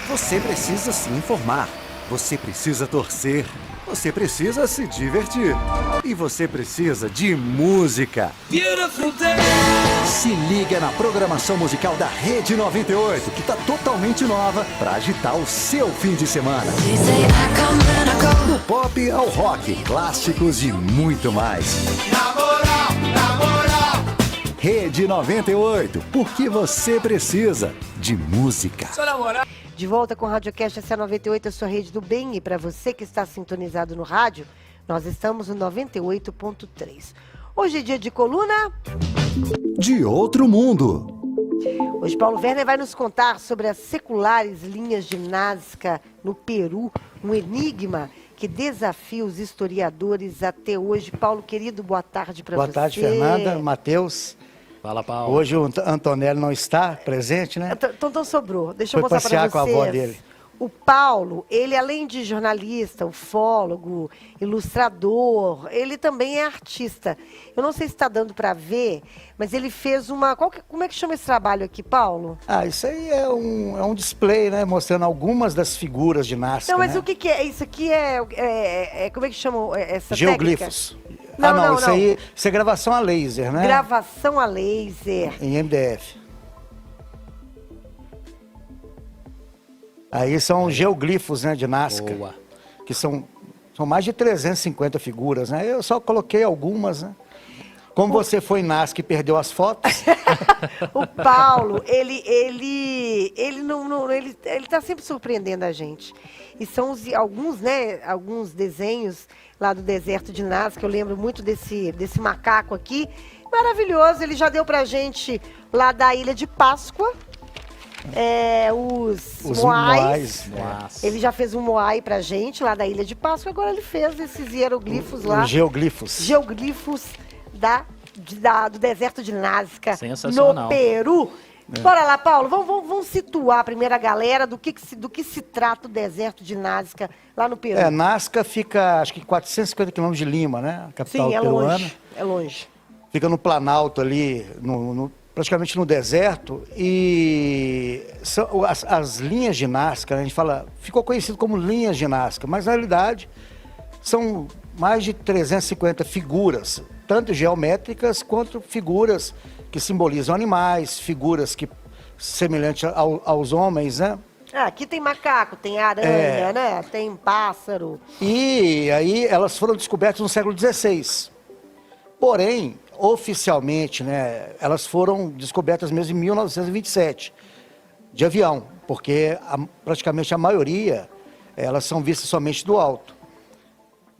Você precisa se informar. Você precisa torcer. Você precisa se divertir. E você precisa de música. Beautiful day. Se liga na programação musical da Rede 98, que está totalmente nova para agitar o seu fim de semana. Do pop ao rock, clássicos e muito mais. Na moral. Rede 98, porque você precisa de música. Só na moral. De volta com o Radiocast SA98, a sua rede do bem. E para você que está sintonizado no rádio, nós estamos no 98.3. Hoje é dia de coluna De outro mundo. Hoje Paulo Werner vai nos contar sobre as seculares linhas de Nazca no Peru, um enigma que desafia os historiadores até hoje. Paulo, querido, boa tarde para você. Boa tarde, Fernanda, Matheus. Fala, Paulo. Hoje o Antonelli não está presente, né? Então sobrou. Deixa eu Foi mostrar para passear vocês. com a avó dele. O Paulo, ele além de jornalista, ufólogo, ilustrador, ele também é artista. Eu não sei se está dando para ver, mas ele fez uma... como é que chama esse trabalho aqui, Paulo? Isso aí é um display, né? Mostrando algumas das figuras de Nazca. Não, mas né? o que é? Isso aqui como é que chama essa Geoglifos. técnica? Não, Isso é gravação a laser, né? Gravação a laser. Em MDF. Aí são geoglifos, né, de Nazca. Boa. Que são mais de 350 figuras, né? Eu só coloquei algumas, né? Como você foi em Nazca e perdeu as fotos... O Paulo, ele tá sempre surpreendendo a gente. E são alguns desenhos lá do deserto de Nazca. Eu lembro muito desse macaco aqui. Maravilhoso, ele já deu pra gente lá da Ilha de Páscoa. Os moais. Nossa. Ele já fez um moai pra gente lá da Ilha de Páscoa. Agora ele fez esses hieroglifos lá. Os geoglifos. Geoglifos do deserto de Nazca, Sensacional. no Peru. Bora lá, Paulo, vamos situar a primeira galera do que se trata o deserto de Nazca lá no Peru. Nazca fica, acho que 450 quilômetros de Lima, né? A capital Sim, peruana. É longe. Fica no Planalto ali, praticamente no deserto. E as linhas de Nazca, né, a gente fala, ficou conhecido como linhas de Nazca, mas na realidade são mais de 350 figuras, tanto geométricas quanto figuras que simbolizam animais, figuras que semelhantes aos homens, né? Aqui tem macaco, tem aranha, né? Tem pássaro. E aí elas foram descobertas no século XVI. Porém, oficialmente, né, elas foram descobertas mesmo em 1927, de avião, porque praticamente a maioria, elas são vistas somente do alto.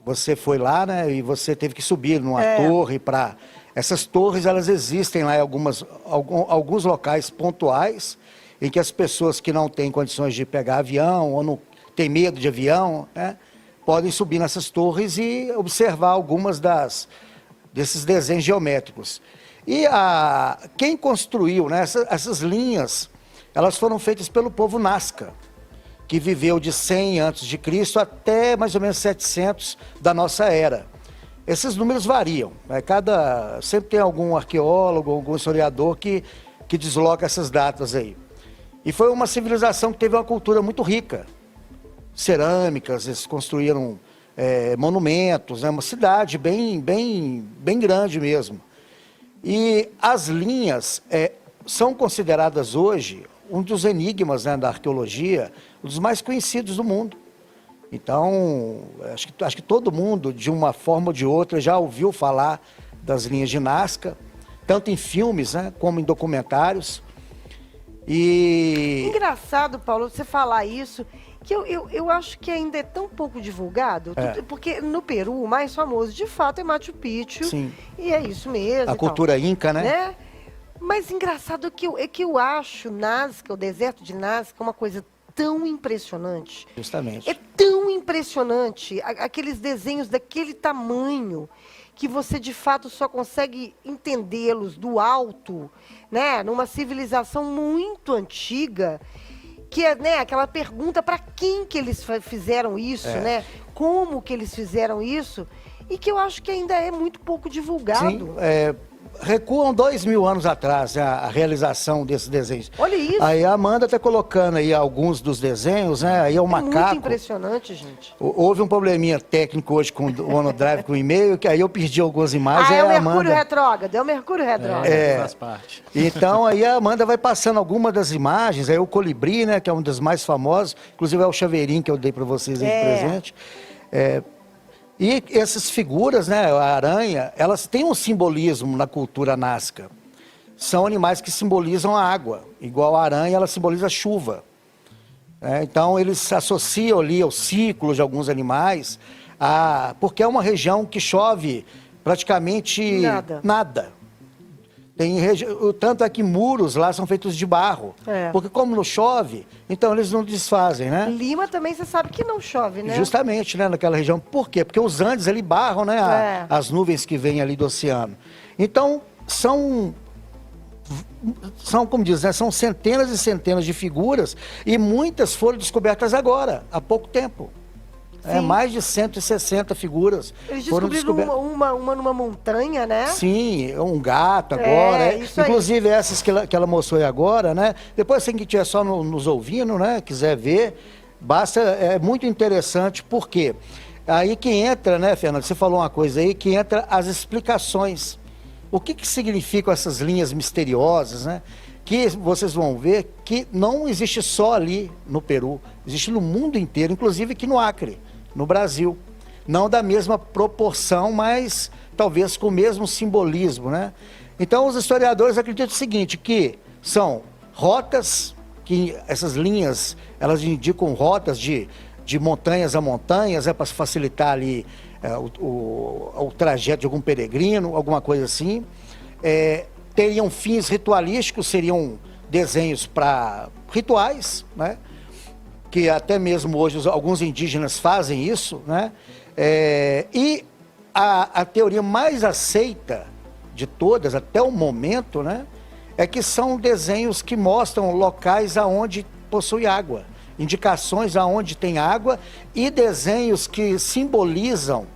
Você foi lá, né, e você teve que subir numa torre para... Essas torres, elas existem lá em alguns locais pontuais, em que as pessoas que não têm condições de pegar avião, ou não têm medo de avião, né, podem subir nessas torres e observar algumas desses desenhos geométricos. E quem construiu, né, essas linhas, elas foram feitas pelo povo Nazca, que viveu de 100 a.C. até mais ou menos 700 da nossa era. Esses números variam, né? Sempre tem algum arqueólogo, algum historiador que desloca essas datas aí. E foi uma civilização que teve uma cultura muito rica. Cerâmicas, eles construíram monumentos, né? Uma cidade bem grande mesmo. E as linhas são consideradas hoje um dos enigmas, né, da arqueologia, um dos mais conhecidos do mundo. Então, acho que todo mundo, de uma forma ou de outra, já ouviu falar das linhas de Nazca, tanto em filmes, né, como em documentários. E... Engraçado, Paulo, você falar isso, que eu acho que ainda é tão pouco divulgado, porque no Peru o mais famoso, de fato, é Machu Picchu. Sim. E é isso mesmo. A cultura inca, né? Mas engraçado é que eu acho Nazca, o deserto de Nazca, uma coisa tão impressionante. Justamente. É tão impressionante, aqueles desenhos daquele tamanho, que você de fato só consegue entendê-los do alto, né? Numa civilização muito antiga, que é, né, aquela pergunta para quem que eles fizeram isso, né? Como que eles fizeram isso, e que eu acho que ainda é muito pouco divulgado. Sim, recuam 2.000 anos atrás, né, a realização desses desenhos. Olha isso. Aí a Amanda está colocando aí alguns dos desenhos, né? Aí é o macaco. Muito impressionante, gente. Houve um probleminha técnico hoje com o OneDrive, com o e-mail, que aí eu perdi algumas imagens. É o a Mercúrio Amanda... retrógrado, é o Mercúrio retrógrado. Faz parte. Então aí a Amanda vai passando algumas das imagens, aí o colibri, né, que é um dos mais famosos, inclusive é o chaveirinho que eu dei para vocês aí de presente. E essas figuras, né, a aranha, elas têm um simbolismo na cultura Nazca. São animais que simbolizam a água, igual a aranha, ela simboliza a chuva. Então eles associam ali ao ciclo de alguns animais, porque é uma região que chove praticamente nada. Tanto é que muros lá são feitos de barro. Porque como não chove, então eles não desfazem, né? Lima também você sabe que não chove, né? Justamente, né, naquela região. Por quê? Porque os Andes ali barram, né, as nuvens que vêm ali do oceano. Então, são como diz, né, são centenas e centenas de figuras e muitas foram descobertas agora, há pouco tempo. Mais de 160 figuras foram descobertas. Uma numa montanha, né? Sim, um gato agora. Inclusive essas que ela mostrou aí agora, né? Depois, quem estiver só nos ouvindo, né? Quiser ver, basta, é muito interessante, porque aí que entra, né, Fernando? Você falou uma coisa aí, que entra as explicações. O que significam essas linhas misteriosas, né? Que vocês vão ver que não existe só ali no Peru, existe no mundo inteiro, inclusive aqui no Acre, no Brasil. Não da mesma proporção, mas talvez com o mesmo simbolismo, né? Então os historiadores acreditam o seguinte, que são rotas, que essas linhas, elas indicam rotas de montanhas a montanhas, para facilitar ali o trajeto de algum peregrino, alguma coisa assim. Teriam fins ritualísticos, seriam desenhos para rituais, né? Que até mesmo hoje alguns indígenas fazem isso, né? E a teoria mais aceita de todas, até o momento, né? É que são desenhos que mostram locais aonde possui água, indicações aonde tem água e desenhos que simbolizam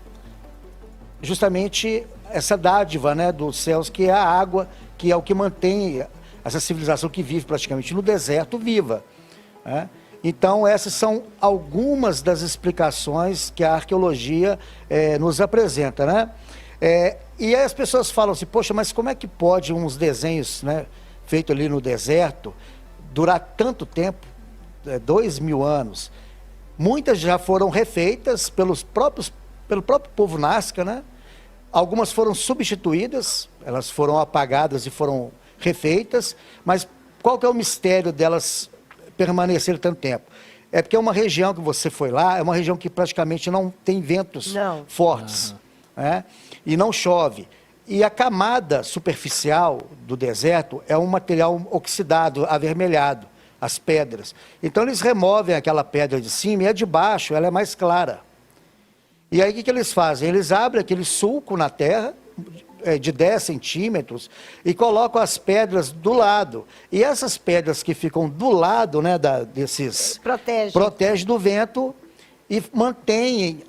justamente essa dádiva, né, dos céus, que é a água, que é o que mantém essa civilização que vive praticamente no deserto viva, né? Então, essas são algumas das explicações que a arqueologia nos apresenta, né? E aí as pessoas falam assim, poxa, mas como é que pode uns desenhos, né, feitos ali no deserto durar tanto tempo, 2.000 anos? Muitas já foram refeitas pelo próprio povo Nazca, né? Algumas foram substituídas, elas foram apagadas e foram refeitas, mas qual que é o mistério delas permanecer tanto tempo? É porque é uma região que você foi lá, é uma região que praticamente não tem ventos fortes, né? E não chove. E a camada superficial do deserto é um material oxidado, avermelhado, as pedras. Então eles removem aquela pedra de cima e a de baixo ela é mais clara. E aí o que eles fazem? Eles abrem aquele sulco na terra de 10 centímetros e colocam as pedras do lado. E essas pedras que ficam do lado, né, desses... Protege do vento e mantém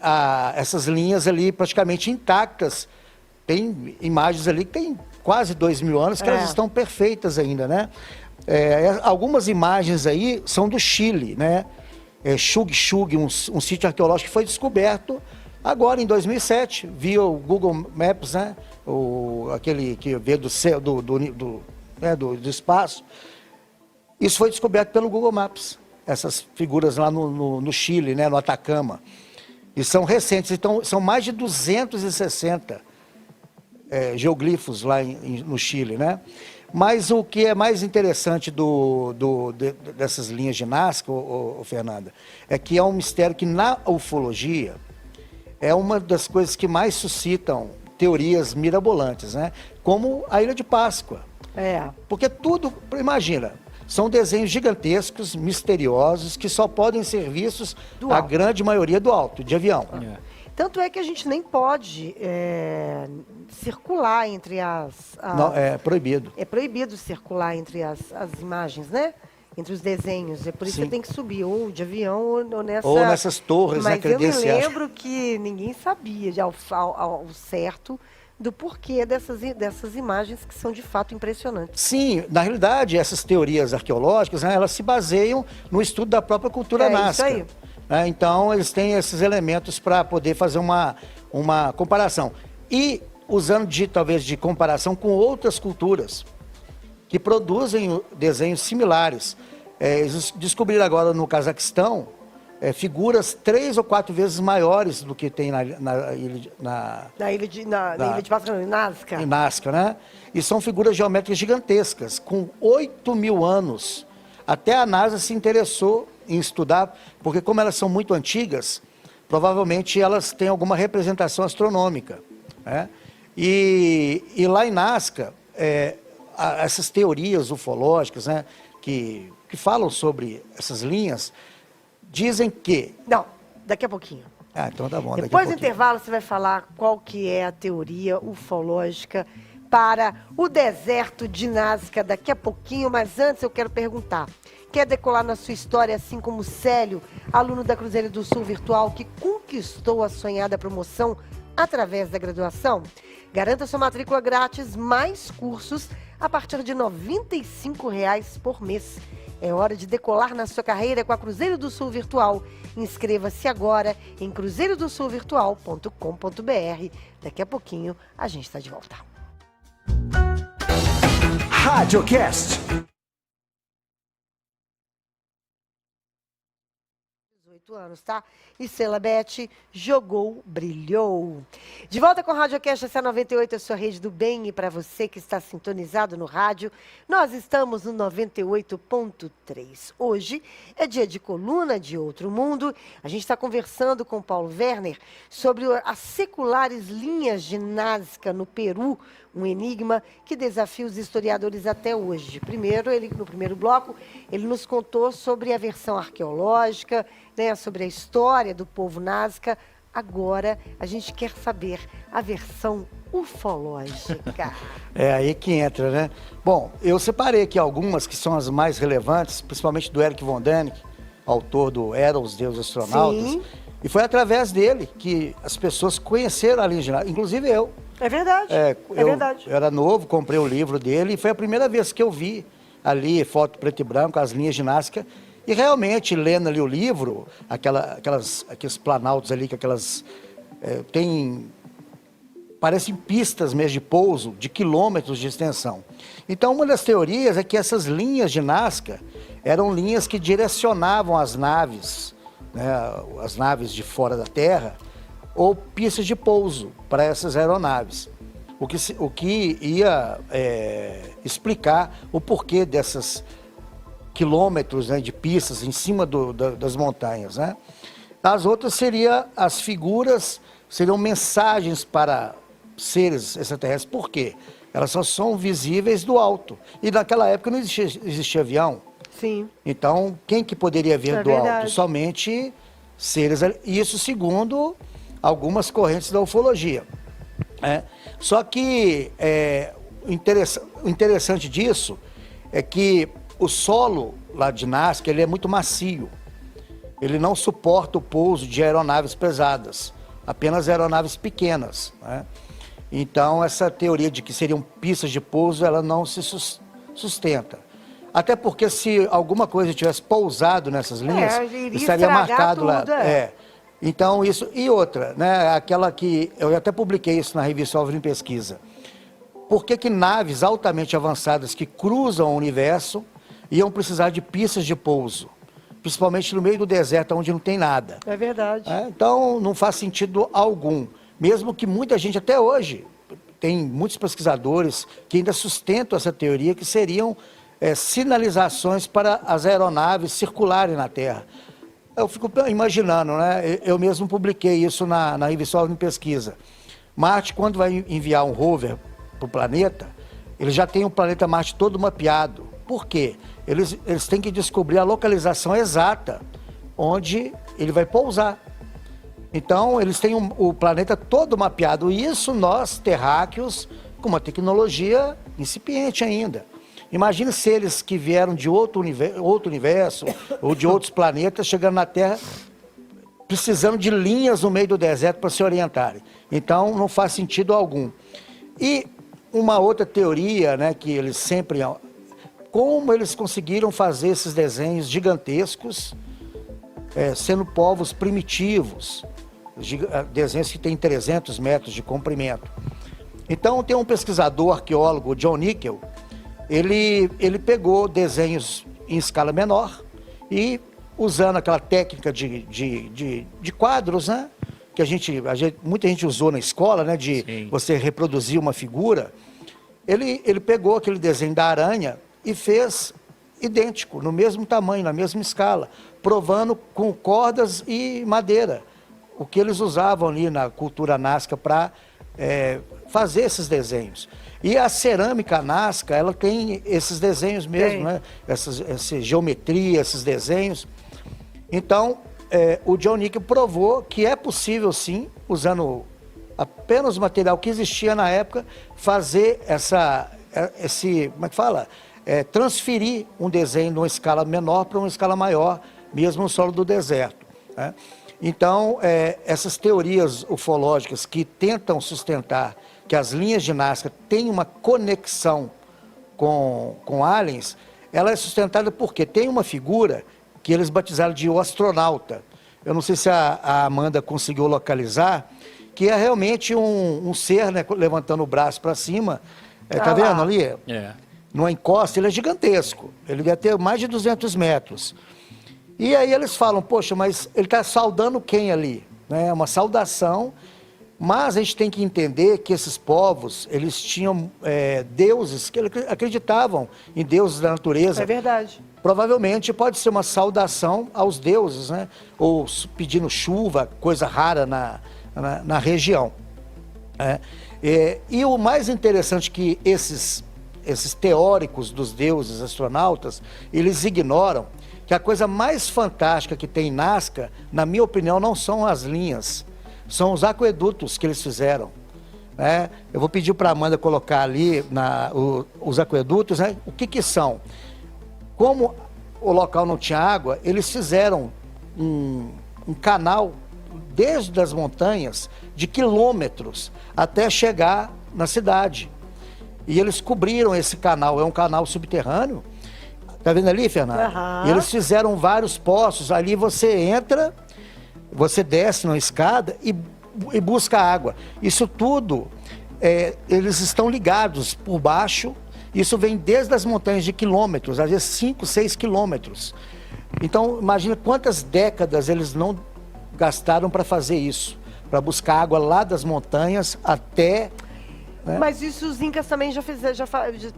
essas linhas ali praticamente intactas. Tem imagens ali que tem quase 2.000 anos que elas estão perfeitas ainda, né? Algumas imagens aí são do Chile, né? Xug, um sítio arqueológico que foi descoberto agora em 2007, via o Google Maps, né? Aquele que vê do céu, do espaço. Isso foi descoberto pelo Google Maps, essas figuras lá no Chile, né? No Atacama. E são recentes, então são mais de 260 geoglifos lá no Chile, né? Mas o que é mais interessante dessas linhas de Nazca, Fernanda, é que é um mistério que na ufologia é uma das coisas que mais suscitam teorias mirabolantes, né? Como a Ilha de Páscoa. Porque tudo, imagina, são desenhos gigantescos, misteriosos, que só podem ser vistos, a grande maioria, do alto, de avião. Tanto é que a gente nem pode circular entre as... Não, é proibido. É proibido circular entre as imagens, né? Entre os desenhos. É por isso que você tem que subir ou de avião ou nessas torres, Mas né, eu me lembro que ninguém sabia ao certo, do porquê dessas imagens que são de fato impressionantes. Sim, na realidade, essas teorias arqueológicas, né, elas se baseiam no estudo da própria cultura Nazca. Isso aí. Então, eles têm esses elementos para poder fazer uma comparação. E usando talvez de comparação com outras culturas que produzem desenhos similares. Eles descobriram agora no Cazaquistão figuras 3 ou 4 vezes maiores do que tem na ilha de Nazca. Em Nazca, né? E são figuras geométricas gigantescas, com 8.000 anos. Até a NASA se interessou em estudar, porque como elas são muito antigas, provavelmente elas têm alguma representação astronômica, né? E lá em Nazca, essas teorias ufológicas, né, que falam sobre essas linhas, dizem que... Não, daqui a pouquinho. Então tá bom. Depois do intervalo você vai falar qual que é a teoria ufológica para o deserto de Nazca daqui a pouquinho, mas antes eu quero perguntar, quer decolar na sua história assim como Célio, aluno da Cruzeiro do Sul Virtual que conquistou a sonhada promoção através da graduação? Garanta sua matrícula grátis, mais cursos a partir de R$ 95,00 por mês. É hora de decolar na sua carreira com a Cruzeiro do Sul Virtual. Inscreva-se agora em cruzeirodosulvirtual.com.br. Daqui a pouquinho a gente está de volta. RádioCast. 18 anos, tá? E Celabete jogou, brilhou. De volta com o RádioCast, essa 98, a sua rede do bem. E para você que está sintonizado no rádio, nós estamos no 98.3. Hoje é dia de coluna de Outro Mundo. A gente está conversando com o Paulo Werner sobre as seculares linhas de Nazca no Peru, um enigma que desafia os historiadores até hoje. Primeiro, no primeiro bloco, ele nos contou sobre a versão arqueológica, né, sobre a história do povo Nazca. Agora, a gente quer saber a versão ufológica. É aí que entra, né? Bom, eu separei aqui algumas que são as mais relevantes, principalmente do Erich von Däniken, autor do Era os Deuses Astronautas. Sim. E foi através dele que as pessoas conheceram a linha de Nazca, inclusive eu. É verdade, verdade. Eu era novo, comprei o livro dele e foi a primeira vez que eu vi ali, foto preto e branco, as linhas de Nazca. E realmente, lendo ali o livro, aqueles planaltos ali, parecem pistas mesmo de pouso, de quilômetros de extensão. Então, uma das teorias é que essas linhas de Nazca eram linhas que direcionavam as naves, né, as naves de fora da Terra, ou pistas de pouso para essas aeronaves. O que ia explicar o porquê desses quilômetros, né, de pistas em cima das montanhas, né? As outras seriam mensagens para seres extraterrestres. Por quê? Elas só são visíveis do alto. E naquela época não existia avião. Sim. Então, quem que poderia ver do verdade. alto? Somente seres... Isso segundo algumas correntes da ufologia. Só que o interessante disso é que o solo lá de Nazca, ele é muito macio. Ele não suporta o pouso de aeronaves pesadas, apenas aeronaves pequenas, né? Então, essa teoria de que seriam pistas de pouso, ela não se sustenta. Até porque se alguma coisa tivesse pousado nessas linhas, estaria marcado lá. Então, isso... E outra, né? Aquela que... Eu até publiquei isso na revista Alvin Pesquisa. Por que naves altamente avançadas que cruzam o universo iam precisar de pistas de pouso? Principalmente no meio do deserto, onde não tem nada. É verdade. Então, não faz sentido algum. Mesmo que muita gente, até hoje, tem muitos pesquisadores que ainda sustentam essa teoria, que seriam sinalizações para as aeronaves circularem na Terra. Eu fico imaginando, né? Eu mesmo publiquei isso na revista Alvin Pesquisa. Marte, quando vai enviar um rover para o planeta, ele já tem o planeta Marte todo mapeado. Por quê? Eles têm que descobrir a localização exata onde ele vai pousar. Então, eles têm o planeta todo mapeado. E isso nós, terráqueos, com uma tecnologia incipiente ainda. Imagine seres que vieram de outro universo ou de outros planetas, chegando na Terra, precisando de linhas no meio do deserto para se orientarem. Então, não faz sentido algum. E uma outra teoria, né, que eles sempre... Como eles conseguiram fazer esses desenhos gigantescos, sendo povos primitivos, desenhos que têm 300 metros de comprimento. Então, tem um pesquisador, arqueólogo, John Nickel, ele pegou desenhos em escala menor e, usando aquela técnica de quadros, né, que muita gente usou na escola, né, de Sim. você reproduzir uma figura, ele pegou aquele desenho da aranha e fez idêntico, no mesmo tamanho, na mesma escala, provando com cordas e madeira, o que eles usavam ali na cultura Nazca para fazer esses desenhos. E a cerâmica Nazca, ela tem esses desenhos mesmo, né? Essa geometria, esses desenhos. Então, o John Nickel provou que é possível, sim, usando apenas o material que existia na época, fazer como é que fala? Transferir um desenho de uma escala menor para uma escala maior, mesmo no solo do deserto, né? Então, essas teorias ufológicas que tentam sustentar que as linhas de Nazca têm uma conexão com aliens, ela é sustentada porque tem uma figura que eles batizaram de o astronauta. Eu não sei se a Amanda conseguiu localizar, que é realmente um ser, né, levantando o braço para cima. Tá vendo ali? Numa encosta, ele é gigantesco. Ele deve ter mais de 200 metros. E aí eles falam, poxa, mas ele está saudando quem ali? É uma saudação, mas a gente tem que entender que esses povos, eles tinham deuses, que eles acreditavam em deuses da natureza. É verdade. Provavelmente pode ser uma saudação aos deuses, né? Ou pedindo chuva, coisa rara na região. E o mais interessante que esses teóricos dos deuses astronautas, eles ignoram que a coisa mais fantástica que tem em Nazca, na minha opinião, não são as linhas, são os aquedutos que eles fizeram. Eu vou pedir para a Amanda colocar ali os aquedutos, né? O que são? Como o local não tinha água, eles fizeram um canal desde as montanhas de quilômetros até chegar na cidade. E eles cobriram esse canal, é um canal subterrâneo. Tá vendo ali, Fernanda? Uhum. E eles fizeram vários poços. Ali você entra, você desce na escada e busca água. Isso tudo, eles estão ligados por baixo. Isso vem desde as montanhas de quilômetros, às vezes 5, 6 quilômetros. Então, imagina quantas décadas eles não gastaram para fazer isso, para buscar água lá das montanhas até... Né? Mas isso os incas também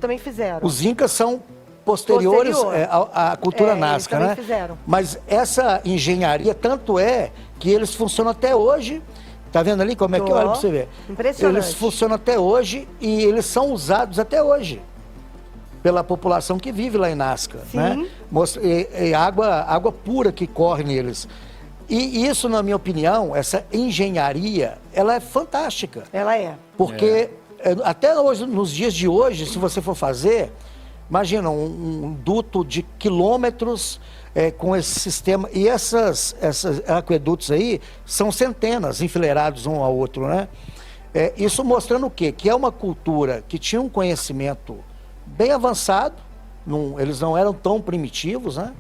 também fizeram. Os incas são posteriores à cultura Nazca, né? Fizeram. Mas essa engenharia, tanto é que eles funcionam até hoje. Tá vendo ali como é que olha para você ver? Impressionante. Eles funcionam até hoje e eles são usados até hoje pela população que vive lá em Nazca, né? Água pura que corre neles. E isso, na minha opinião, essa engenharia, ela é fantástica. Ela é. Porque até hoje, nos dias de hoje, se você for fazer, imagina um duto de quilômetros com esse sistema. E esses aquedutos aí são centenas enfileirados um ao outro, né? Isso mostrando o quê? Que é uma cultura que tinha um conhecimento bem avançado, eles não eram tão primitivos, né?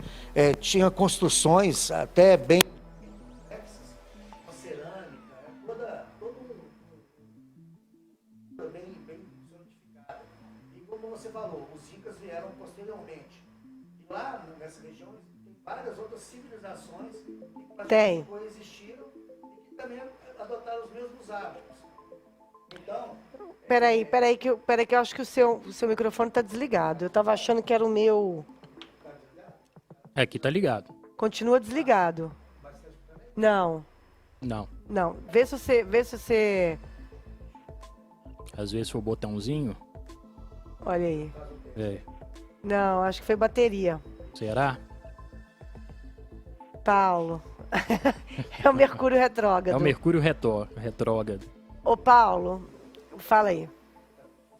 Tinha construções até bem complexas, uma cerâmica, toda bem solidificada. E como você falou, os incas vieram posteriormente. E lá nessa região tem várias outras civilizações que coexistiram e que também adotaram os mesmos hábitos. Então... Peraí que eu acho que o seu microfone está desligado. Eu estava achando que era o meu... Aqui tá ligado. Continua desligado. Não. Vê se você... Às vezes foi o botãozinho. Olha aí. É. Não, acho que foi bateria. Será? Paulo. É o Mercúrio retrógrado. É o Mercúrio retrógrado. Ô, Paulo, fala aí.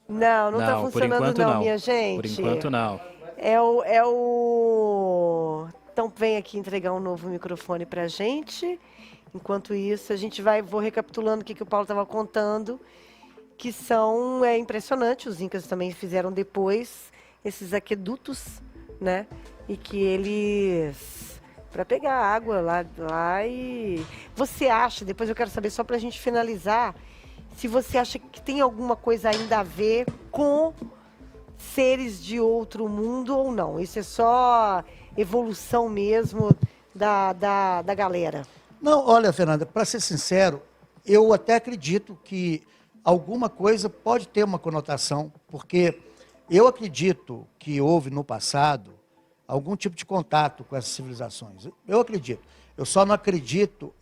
Não tá funcionando não, minha gente. Por enquanto não. Então vem aqui entregar um novo microfone pra gente. Enquanto isso, vou recapitulando o que o Paulo estava contando. que são impressionantes. Os incas também fizeram depois esses aquedutos, né? E que eles... para pegar água lá e... Você acha, depois eu quero saber, só para a gente finalizar, se você acha que tem alguma coisa ainda a ver com seres de outro mundo ou não. Isso é só evolução mesmo da galera. Não, olha, Fernanda, para ser sincero, eu até acredito que alguma coisa pode ter uma conotação, porque eu acredito que houve no passado algum tipo de contato com essas civilizações. Eu acredito. Eu só não acredito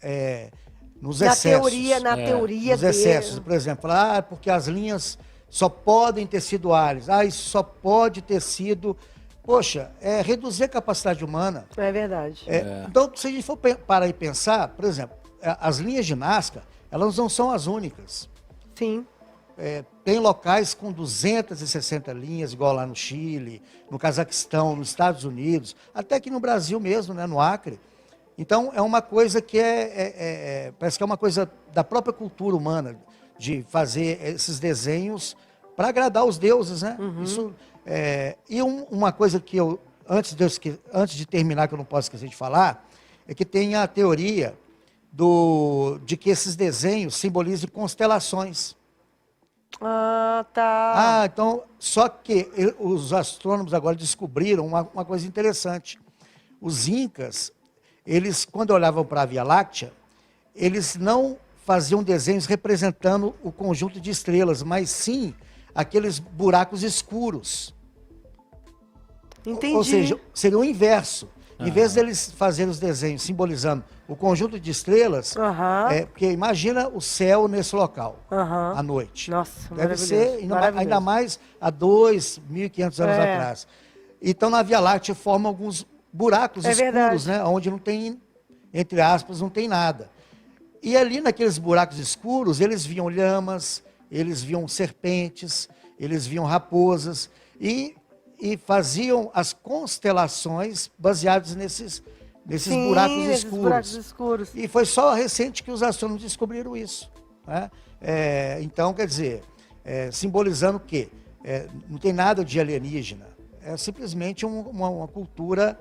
nos excessos. Na teoria nos excessos. Por exemplo, porque as linhas só podem ter sido aliens. Isso só pode ter sido... Poxa, reduzir a capacidade humana. É verdade. Então, se a gente for parar e pensar, por exemplo, as linhas de Nazca, elas não são as únicas. Sim. Tem locais com 260 linhas, igual lá no Chile, no Cazaquistão, nos Estados Unidos, até aqui no Brasil mesmo, né, no Acre. Então, é uma coisa que parece que é uma coisa da própria cultura humana, de fazer esses desenhos para agradar os deuses, né? Uhum. Isso, e uma coisa que eu, antes de terminar, que eu não posso esquecer de falar, é que tem a teoria de que esses desenhos simbolizam constelações. Ah, tá. Então, só que os astrônomos agora descobriram uma coisa interessante. Os incas, eles, quando olhavam para a Via Láctea, eles não faziam desenhos representando o conjunto de estrelas, mas sim aqueles buracos escuros. Entendi. Ou seja, seria o inverso. Em vez deles fazerem os desenhos simbolizando o conjunto de estrelas, porque imagina o céu nesse local, à noite. Nossa, deve ser ainda mais há 2.500 anos atrás. Então, na Via Láctea forma alguns buracos escuros, né, onde não tem, entre aspas, não tem nada. E ali naqueles buracos escuros, eles viam lhamas, eles viam serpentes, eles viam raposas e faziam as constelações baseadas nesses buracos escuros. E foi só recente que os astrônomos descobriram isso, né? Então, quer dizer, simbolizando o quê? Não tem nada de alienígena. É simplesmente uma cultura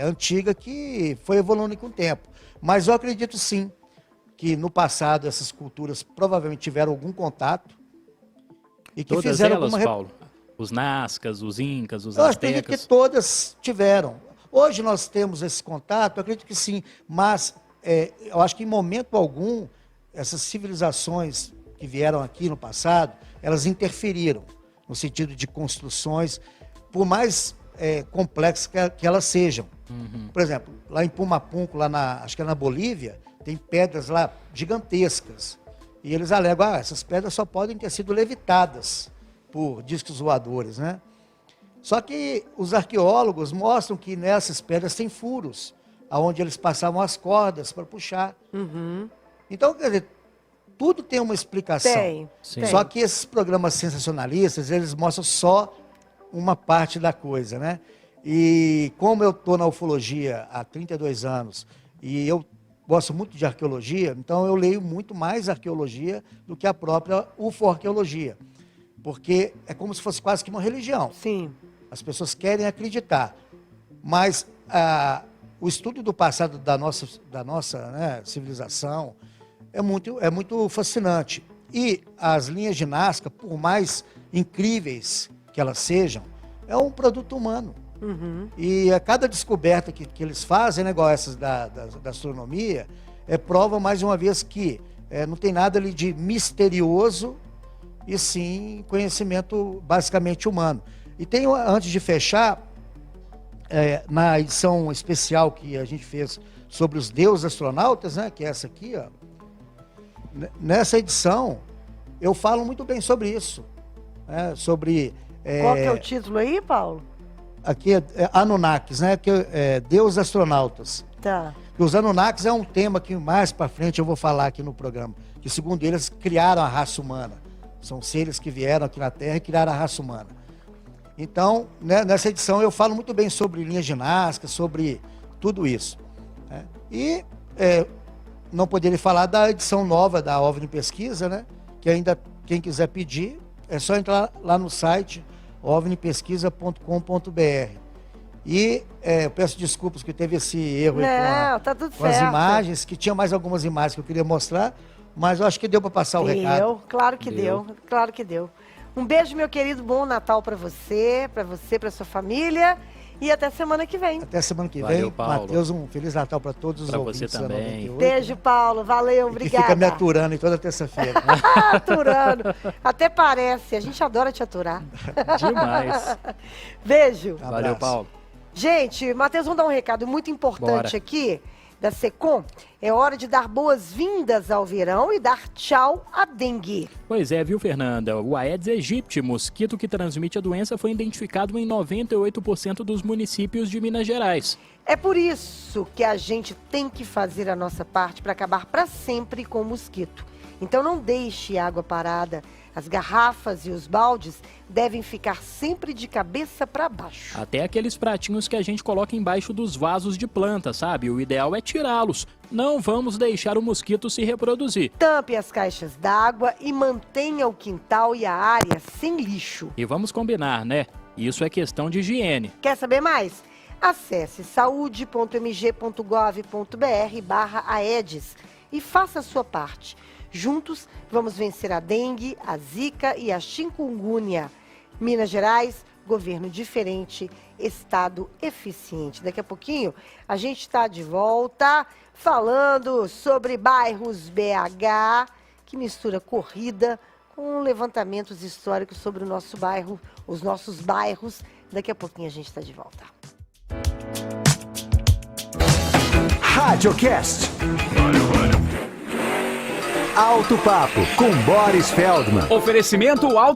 antiga que foi evoluindo com o tempo. Mas eu acredito sim que no passado essas culturas provavelmente tiveram algum contato e que Todas fizeram elas, alguma... Paulo? Os Nazcas, os Incas, os Eu acredito Aztecas? que todas tiveram. Hoje nós temos esse contato, eu acredito que sim, mas eu acho que em momento algum essas civilizações que vieram aqui no passado, elas interferiram no sentido de construções, por mais complexas que elas sejam. Uhum. Por exemplo, lá em Pumapunco, acho que é na Bolívia, tem pedras lá gigantescas. E eles alegam, essas pedras só podem ter sido levitadas por discos voadores, né? Só que os arqueólogos mostram que nessas pedras tem furos, aonde eles passavam as cordas para puxar. Uhum. Então, quer dizer, tudo tem uma explicação. Tem. Só que esses programas sensacionalistas, eles mostram só uma parte da coisa, né? E como eu estou na ufologia há 32 anos e eu gosto muito de arqueologia, então eu leio muito mais arqueologia do que a própria ufo-arqueologia. Porque é como se fosse quase que uma religião. Sim. As pessoas querem acreditar. Mas o estudo do passado da nossa né, civilização é muito fascinante. E as linhas de Nazca, por mais incríveis que elas sejam, é um produto humano. Uhum. E a cada descoberta que eles fazem, né, igual essas da astronomia, prova mais uma vez que não tem nada ali de misterioso, e sim conhecimento basicamente humano. E tem, antes de fechar, na edição especial que a gente fez sobre os deuses astronautas, né, que é essa aqui, ó, nessa edição eu falo muito bem sobre isso. Sobre... Qual que é o título aí, Paulo? Aqui é Anunnakis, né? Que Deus astronautas. Tá. Os Anunnakis é um tema que mais para frente eu vou falar aqui no programa. Que segundo eles criaram a raça humana. São seres que vieram aqui na Terra e criaram a raça humana. Então, né, nessa edição eu falo muito bem sobre linhas de Nazca, sobre tudo isso. Né? E não poderia falar da edição nova da OVNI Pesquisa, né? Que ainda quem quiser pedir, é só entrar lá no site ovnipesquisa.com.br. E eu peço desculpas que teve esse erro aí tá tudo com as certo. imagens, que tinha mais algumas imagens que eu queria mostrar, mas eu acho que deu para passar o recado. Claro que deu, claro que deu. Um beijo, meu querido, bom Natal para você, para sua família, e até semana que vem. Até semana que Valeu, vem. Paulo. Matheus, um Feliz Natal para todos os Pra ouvintes você da também. 98. Beijo, Paulo, valeu, E que obrigada. fica me aturando em toda terça-feira. Aturando. Até parece, a gente adora te aturar. Demais. Beijo. Valeu, Abraço. Paulo. Gente, Matheus, vamos dar um recado muito importante Bora. aqui da Secom. É hora de dar boas-vindas ao verão e dar tchau à dengue. Pois é, viu, Fernanda? O Aedes aegypti, mosquito que transmite a doença, foi identificado em 98% dos municípios de Minas Gerais. É por isso que a gente tem que fazer a nossa parte para acabar para sempre com o mosquito. Então não deixe água parada. As garrafas e os baldes devem ficar sempre de cabeça para baixo. Até aqueles pratinhos que a gente coloca embaixo dos vasos de planta, sabe? O ideal é tirá-los. Não vamos deixar o mosquito se reproduzir. Tampe as caixas d'água e mantenha o quintal e a área sem lixo. E vamos combinar, né? Isso é questão de higiene. Quer saber mais? Acesse saude.mg.gov.br/aedes e faça a sua parte. Juntos, vamos vencer a dengue, a zika e a chikungunya. Minas Gerais, governo diferente, estado eficiente. Daqui a pouquinho, a gente está de volta falando sobre bairros BH, que mistura corrida com levantamentos históricos sobre o nosso bairro, os nossos bairros. Daqui a pouquinho a gente está de volta. Radiocast. Alto Papo com Boris Feldman. Oferecimento alto.